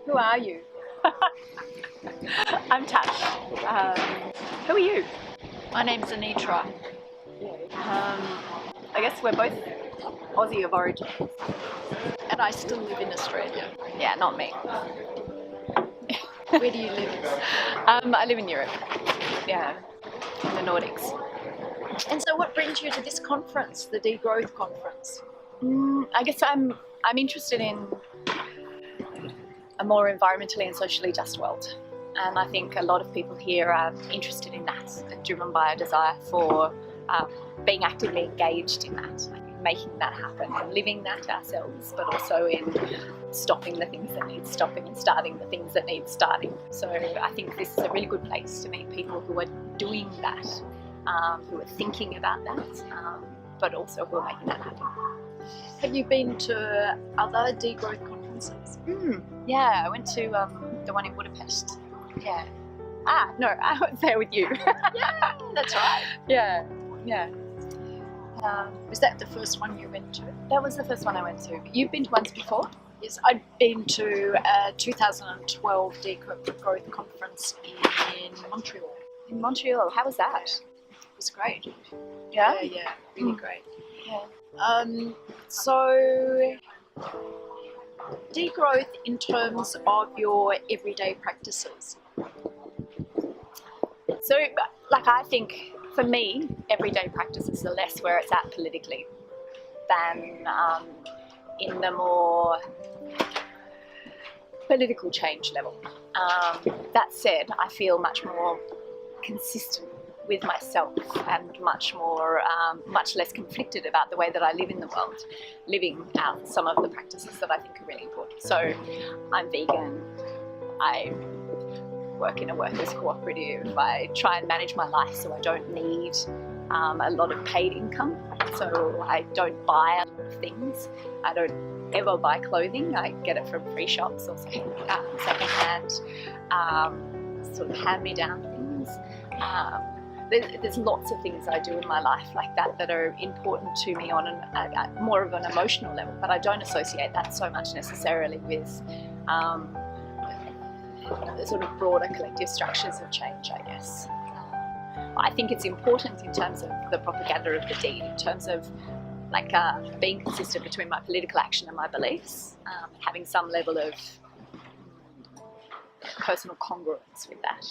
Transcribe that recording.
Who are you? I'm Tash. Who are you? My name's Anitra. I guess we're both Aussie of origin. And I still live in Australia. Yeah, not me. Where do you live? I live in Europe. Yeah, in the Nordics. And so what brings you to this conference, the Degrowth conference? I guess I'm interested in a more environmentally and socially just world. And I think a lot of people here are interested in that, and driven by a desire for being actively engaged in that, making that happen, and living that ourselves, but also in stopping the things that need stopping and starting the things that need starting. So I think this is a really good place to meet people who are doing that, who are thinking about that, but also who are making that happen. Have you been to other degrowth conferences? Yeah, I went to the one in Budapest. Yeah. No, I was there with you. Yeah, that's right. Yeah. Was that the first one you went to? That was the first one I went to. You've been to ones before? Yes, I'd been to a 2012 Degrowth conference in Montreal. In Montreal, how was that? It was great. Yeah? Yeah, really great. Yeah. So degrowth in terms of your everyday practices. So, I think for me, everyday practices are less where it's at politically than in the more political change level. That said, I feel much more consistent with myself and much less conflicted about the way that I live in the world, living out some of the practices that I think are really important. So I'm vegan, I work in a workers' cooperative, I try and manage my life so I don't need a lot of paid income, so I don't buy a lot of things, I don't ever buy clothing, I get it from free shops or second-hand, sort of hand-me-down things. There's lots of things I do in my life like that are important to me on more of an emotional level, but I don't associate that so much necessarily with the sort of broader collective structures of change, I guess. I think it's important in terms of the propaganda of the deed, in terms of being consistent between my political action and my beliefs, having some level of personal congruence with that.